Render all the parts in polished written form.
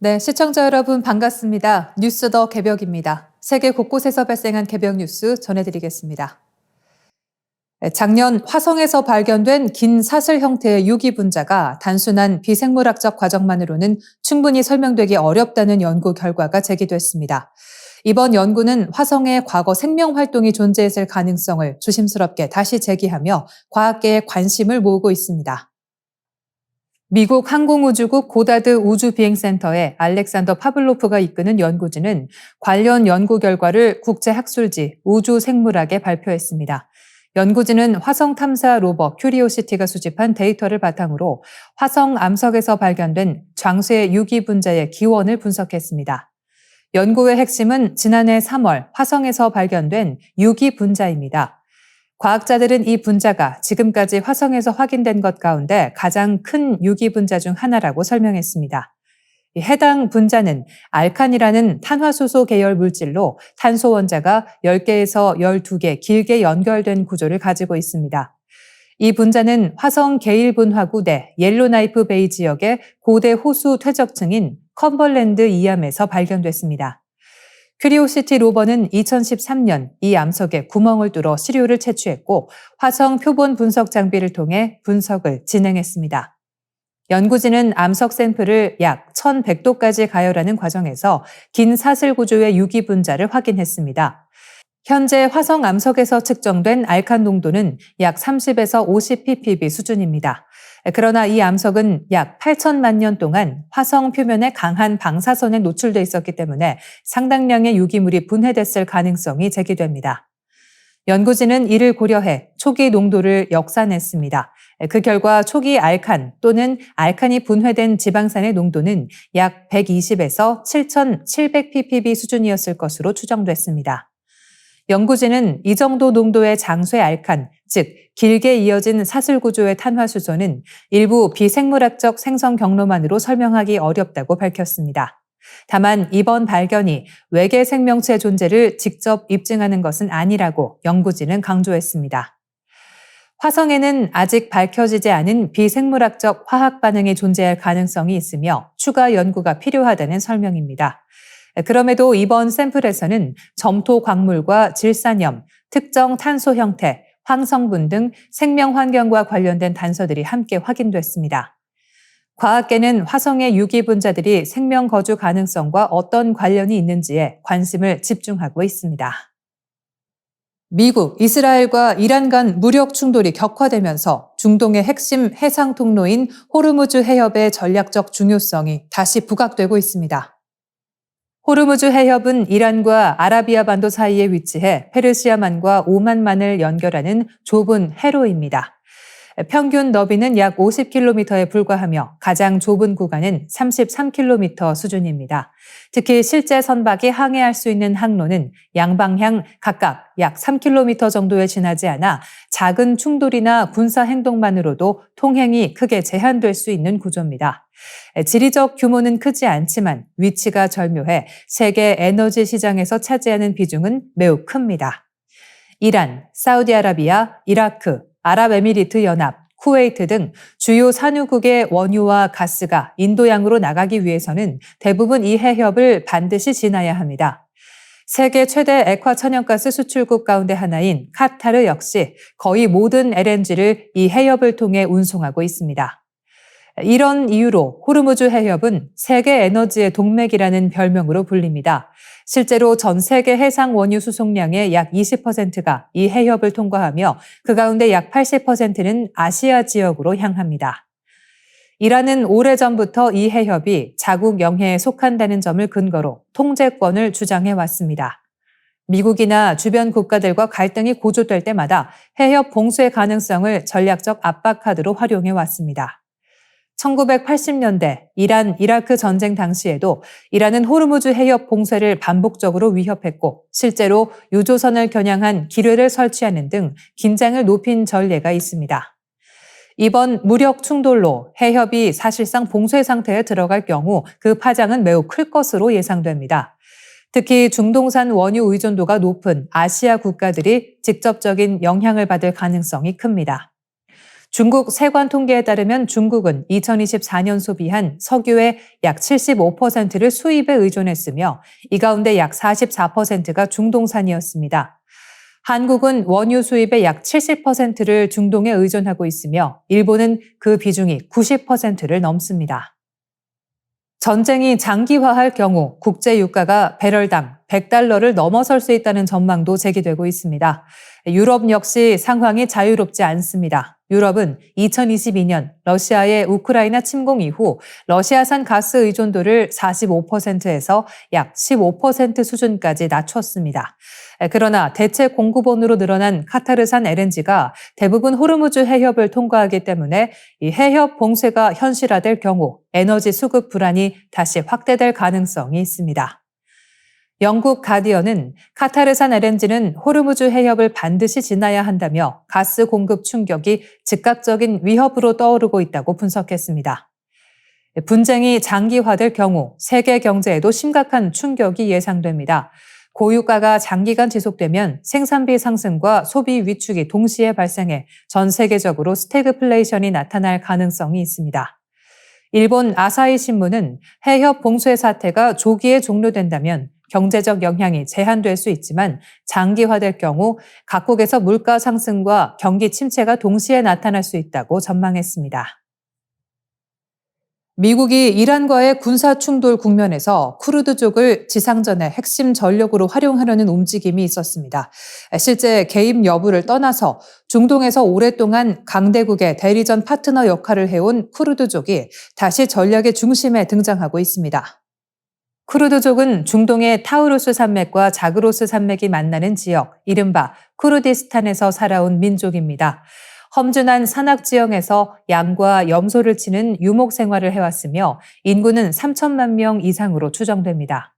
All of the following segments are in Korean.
네, 시청자 여러분 반갑습니다. 뉴스 더 개벽입니다. 세계 곳곳에서 발생한 개벽 뉴스 전해드리겠습니다. 네, 작년 화성에서 발견된 긴 사슬 형태의 유기 분자가 단순한 비생물학적 과정만으로는 충분히 설명되기 어렵다는 연구 결과가 제기됐습니다. 이번 연구는 화성에 과거 생명 활동이 존재했을 가능성을 조심스럽게 다시 제기하며 과학계의 관심을 모으고 있습니다. 미국 항공우주국 고다드 우주비행센터의 알렉산더 파블로프가 이끄는 연구진은 관련 연구 결과를 국제학술지 우주생물학에 발표했습니다. 연구진은 화성 탐사 로버 큐리오시티가 수집한 데이터를 바탕으로 화성 암석에서 발견된 장수의 유기 분자의 기원을 분석했습니다. 연구의 핵심은 지난해 3월 화성에서 발견된 유기 분자입니다. 과학자들은 이 분자가 지금까지 화성에서 확인된 것 가운데 가장 큰 유기 분자 중 하나라고 설명했습니다. 해당 분자는 알칸이라는 탄화수소 계열 물질로 탄소 원자가 10개에서 12개 길게 연결된 구조를 가지고 있습니다. 이 분자는 화성 게일분화구 내 옐로나이프 베이 지역의 고대 호수 퇴적층인 컴벌랜드 이암에서 발견됐습니다. 큐리오시티 로버는 2013년 이 암석에 구멍을 뚫어 시료를 채취했고 화성 표본 분석 장비를 통해 분석을 진행했습니다. 연구진은 암석 샘플을 약 1100도까지 가열하는 과정에서 긴 사슬 구조의 유기 분자를 확인했습니다. 현재 화성 암석에서 측정된 알칸 농도는 약 30에서 50 ppb 수준입니다. 그러나 이 암석은 약 8천만 년 동안 화성 표면에 강한 방사선에 노출돼 있었기 때문에 상당량의 유기물이 분해됐을 가능성이 제기됩니다. 연구진은 이를 고려해 초기 농도를 역산했습니다. 그 결과 초기 알칸 또는 알칸이 분해된 지방산의 농도는 약 120에서 7,700 ppb 수준이었을 것으로 추정됐습니다. 연구진은 이 정도 농도의 장수의 알칸, 즉 길게 이어진 사슬 구조의 탄화수소는 일부 비생물학적 생성 경로만으로 설명하기 어렵다고 밝혔습니다. 다만 이번 발견이 외계 생명체 존재를 직접 입증하는 것은 아니라고 연구진은 강조했습니다. 화성에는 아직 밝혀지지 않은 비생물학적 화학 반응이 존재할 가능성이 있으며 추가 연구가 필요하다는 설명입니다. 그럼에도 이번 샘플에서는 점토 광물과 질산염, 특정 탄소 형태, 황성분 등 생명 환경과 관련된 단서들이 함께 확인됐습니다. 과학계는 화성의 유기 분자들이 생명 거주 가능성과 어떤 관련이 있는지에 관심을 집중하고 있습니다. 미국, 이스라엘과 이란 간 무력 충돌이 격화되면서 중동의 핵심 해상 통로인 호르무즈 해협의 전략적 중요성이 다시 부각되고 있습니다. 호르무즈 해협은 이란과 아라비아 반도 사이에 위치해 페르시아만과 오만만을 연결하는 좁은 해로입니다. 평균 너비는 약 50km에 불과하며 가장 좁은 구간은 33km 수준입니다. 특히 실제 선박이 항해할 수 있는 항로는 양방향 각각 약 3km 정도에 지나지 않아 작은 충돌이나 군사 행동만으로도 통행이 크게 제한될 수 있는 구조입니다. 지리적 규모는 크지 않지만 위치가 절묘해 세계 에너지 시장에서 차지하는 비중은 매우 큽니다. 이란, 사우디아라비아, 이라크, 아랍에미리트 연합, 쿠웨이트 등 주요 산유국의 원유와 가스가 인도양으로 나가기 위해서는 대부분 이 해협을 반드시 지나야 합니다. 세계 최대 액화 천연가스 수출국 가운데 하나인 카타르 역시 거의 모든 LNG를 이 해협을 통해 운송하고 있습니다. 이런 이유로 호르무즈 해협은 세계 에너지의 동맥이라는 별명으로 불립니다. 실제로 전 세계 해상 원유 수송량의 약 20%가 이 해협을 통과하며 그 가운데 약 80%는 아시아 지역으로 향합니다. 이란은 오래전부터 이 해협이 자국 영해에 속한다는 점을 근거로 통제권을 주장해 왔습니다. 미국이나 주변 국가들과 갈등이 고조될 때마다 해협 봉쇄 가능성을 전략적 압박 카드로 활용해 왔습니다. 1980년대 이란, 이라크 전쟁 당시에도 이란은 호르무즈 해협 봉쇄를 반복적으로 위협했고 실제로 유조선을 겨냥한 기뢰를 설치하는 등 긴장을 높인 전례가 있습니다. 이번 무력 충돌로 해협이 사실상 봉쇄 상태에 들어갈 경우 그 파장은 매우 클 것으로 예상됩니다. 특히 중동산 원유 의존도가 높은 아시아 국가들이 직접적인 영향을 받을 가능성이 큽니다. 중국 세관 통계에 따르면 중국은 2024년 소비한 석유의 약 75%를 수입에 의존했으며 이 가운데 약 44%가 중동산이었습니다. 한국은 원유 수입의 약 70%를 중동에 의존하고 있으며 일본은 그 비중이 90%를 넘습니다. 전쟁이 장기화할 경우 국제 유가가 배럴당 100달러를 넘어설 수 있다는 전망도 제기되고 있습니다. 유럽 역시 상황이 자유롭지 않습니다. 유럽은 2022년 러시아의 우크라이나 침공 이후 러시아산 가스 의존도를 45%에서 약 15% 수준까지 낮췄습니다. 그러나 대체 공급원으로 늘어난 카타르산 LNG가 대부분 호르무즈 해협을 통과하기 때문에 이 해협 봉쇄가 현실화될 경우 에너지 수급 불안이 다시 확대될 가능성이 있습니다. 영국 가디언은 카타르산 LNG는 호르무즈 해협을 반드시 지나야 한다며 가스 공급 충격이 즉각적인 위협으로 떠오르고 있다고 분석했습니다. 분쟁이 장기화될 경우 세계 경제에도 심각한 충격이 예상됩니다. 고유가가 장기간 지속되면 생산비 상승과 소비 위축이 동시에 발생해 전 세계적으로 스태그플레이션이 나타날 가능성이 있습니다. 일본 아사히 신문은 해협 봉쇄 사태가 조기에 종료된다면 경제적 영향이 제한될 수 있지만 장기화될 경우 각국에서 물가 상승과 경기 침체가 동시에 나타날 수 있다고 전망했습니다. 미국이 이란과의 군사 충돌 국면에서 쿠르드족을 지상전의 핵심 전력으로 활용하려는 움직임이 있었습니다. 실제 개입 여부를 떠나서 중동에서 오랫동안 강대국의 대리전 파트너 역할을 해온 쿠르드족이 다시 전략의 중심에 등장하고 있습니다. 쿠르드족은 중동의 타우루스 산맥과 자그로스 산맥이 만나는 지역, 이른바 쿠르디스탄에서 살아온 민족입니다. 험준한 산악 지형에서 양과 염소를 치는 유목 생활을 해왔으며 인구는 3천만 명 이상으로 추정됩니다.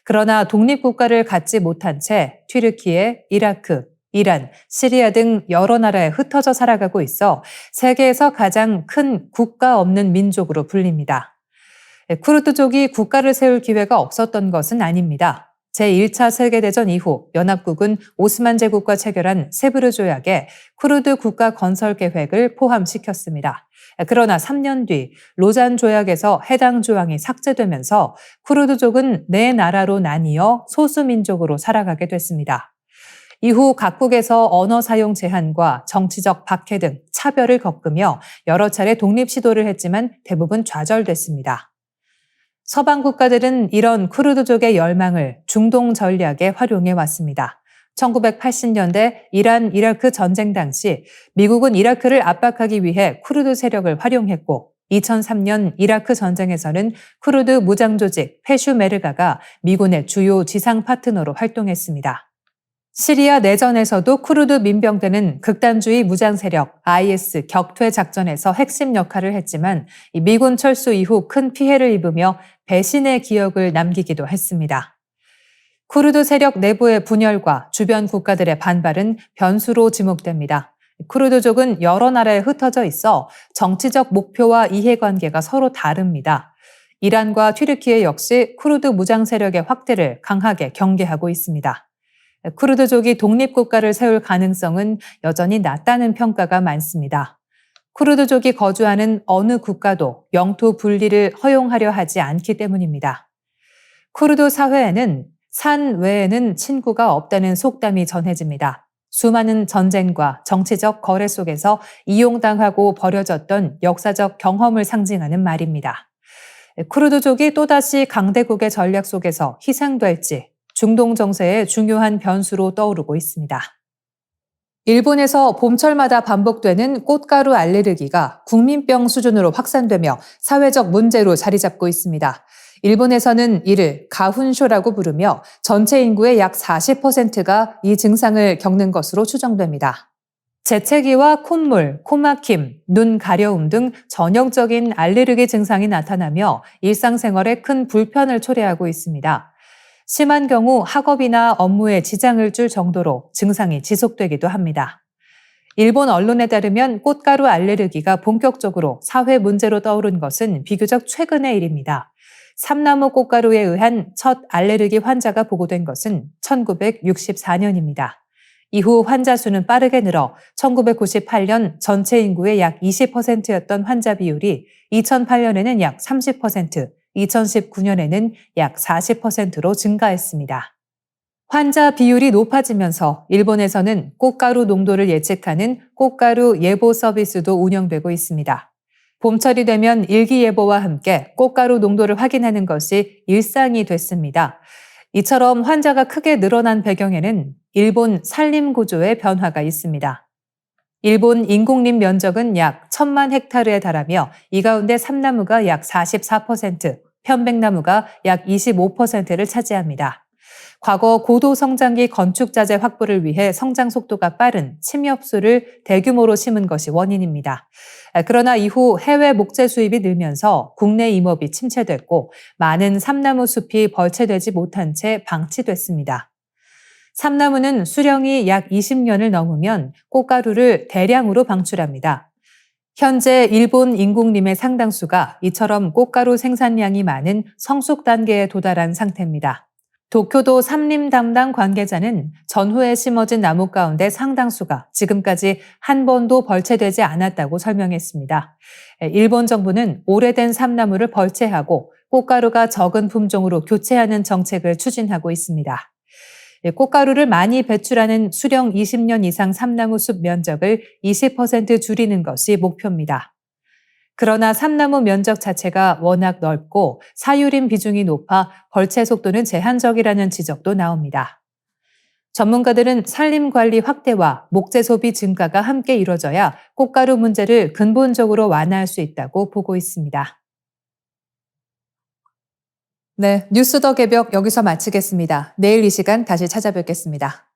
그러나 독립국가를 갖지 못한 채 튀르키예, 이라크, 이란, 시리아 등 여러 나라에 흩어져 살아가고 있어 세계에서 가장 큰 국가 없는 민족으로 불립니다. 쿠르드족이 국가를 세울 기회가 없었던 것은 아닙니다. 제1차 세계대전 이후 연합국은 오스만 제국과 체결한 세브르 조약에 쿠르드 국가 건설 계획을 포함시켰습니다. 그러나 3년 뒤 로잔 조약에서 해당 조항이 삭제되면서 쿠르드족은 네 나라로 나뉘어 소수민족으로 살아가게 됐습니다. 이후 각국에서 언어 사용 제한과 정치적 박해 등 차별을 겪으며 여러 차례 독립 시도를 했지만 대부분 좌절됐습니다. 서방 국가들은 이런 쿠르드족의 열망을 중동 전략에 활용해 왔습니다. 1980년대 이란, 이라크 전쟁 당시 미국은 이라크를 압박하기 위해 쿠르드 세력을 활용했고 2003년 이라크 전쟁에서는 쿠르드 무장 조직 페슈메르가가 미군의 주요 지상 파트너로 활동했습니다. 시리아 내전에서도 쿠르드 민병대는 극단주의 무장 세력 IS 격퇴 작전에서 핵심 역할을 했지만 미군 철수 이후 큰 피해를 입으며 배신의 기억을 남기기도 했습니다. 쿠르드 세력 내부의 분열과 주변 국가들의 반발은 변수로 지목됩니다. 쿠르드족은 여러 나라에 흩어져 있어 정치적 목표와 이해관계가 서로 다릅니다. 이란과 튀르키예 역시 쿠르드 무장 세력의 확대를 강하게 경계하고 있습니다. 쿠르드족이 독립국가를 세울 가능성은 여전히 낮다는 평가가 많습니다. 쿠르드족이 거주하는 어느 국가도 영토 분리를 허용하려 하지 않기 때문입니다. 쿠르드 사회에는 산 외에는 친구가 없다는 속담이 전해집니다. 수많은 전쟁과 정치적 거래 속에서 이용당하고 버려졌던 역사적 경험을 상징하는 말입니다. 쿠르드족이 또다시 강대국의 전략 속에서 희생될지 중동 정세의 중요한 변수로 떠오르고 있습니다. 일본에서 봄철마다 반복되는 꽃가루 알레르기가 국민병 수준으로 확산되며 사회적 문제로 자리 잡고 있습니다. 일본에서는 이를 가훈쇼라고 부르며 전체 인구의 약 40%가 이 증상을 겪는 것으로 추정됩니다. 재채기와 콧물, 코막힘, 눈 가려움 등 전형적인 알레르기 증상이 나타나며 일상생활에 큰 불편을 초래하고 있습니다. 심한 경우 학업이나 업무에 지장을 줄 정도로 증상이 지속되기도 합니다. 일본 언론에 따르면 꽃가루 알레르기가 본격적으로 사회 문제로 떠오른 것은 비교적 최근의 일입니다. 삼나무 꽃가루에 의한 첫 알레르기 환자가 보고된 것은 1964년입니다. 이후 환자 수는 빠르게 늘어 1998년 전체 인구의 약 20%였던 환자 비율이 2008년에는 약 30%, 2019년에는 약 40%로 증가했습니다. 환자 비율이 높아지면서 일본에서는 꽃가루 농도를 예측하는 꽃가루 예보 서비스도 운영되고 있습니다. 봄철이 되면 일기예보와 함께 꽃가루 농도를 확인하는 것이 일상이 됐습니다. 이처럼 환자가 크게 늘어난 배경에는 일본 산림 구조의 변화가 있습니다. 일본 인공림 면적은 약 1,000만 헥타르에 달하며 이 가운데 삼나무가 약 44%, 편백나무가 약 25%를 차지합니다. 과거 고도 성장기 건축 자재 확보를 위해 성장 속도가 빠른 침엽수를 대규모로 심은 것이 원인입니다. 그러나 이후 해외 목재 수입이 늘면서 국내 임업이 침체됐고 많은 삼나무 숲이 벌채되지 못한 채 방치됐습니다. 삼나무는 수령이 약 20년을 넘으면 꽃가루를 대량으로 방출합니다. 현재 일본 인공림의 상당수가 이처럼 꽃가루 생산량이 많은 성숙 단계에 도달한 상태입니다. 도쿄도 산림 담당 관계자는 전후에 심어진 나무 가운데 상당수가 지금까지 한 번도 벌채되지 않았다고 설명했습니다. 일본 정부는 오래된 삼나무를 벌채하고 꽃가루가 적은 품종으로 교체하는 정책을 추진하고 있습니다. 꽃가루를 많이 배출하는 수령 20년 이상 삼나무 숲 면적을 20% 줄이는 것이 목표입니다. 그러나 삼나무 면적 자체가 워낙 넓고 사유림 비중이 높아 벌채 속도는 제한적이라는 지적도 나옵니다. 전문가들은 산림 관리 확대와 목재 소비 증가가 함께 이뤄져야 꽃가루 문제를 근본적으로 완화할 수 있다고 보고 있습니다. 네, 뉴스 더 개벽 여기서 마치겠습니다. 내일 이 시간 다시 찾아뵙겠습니다.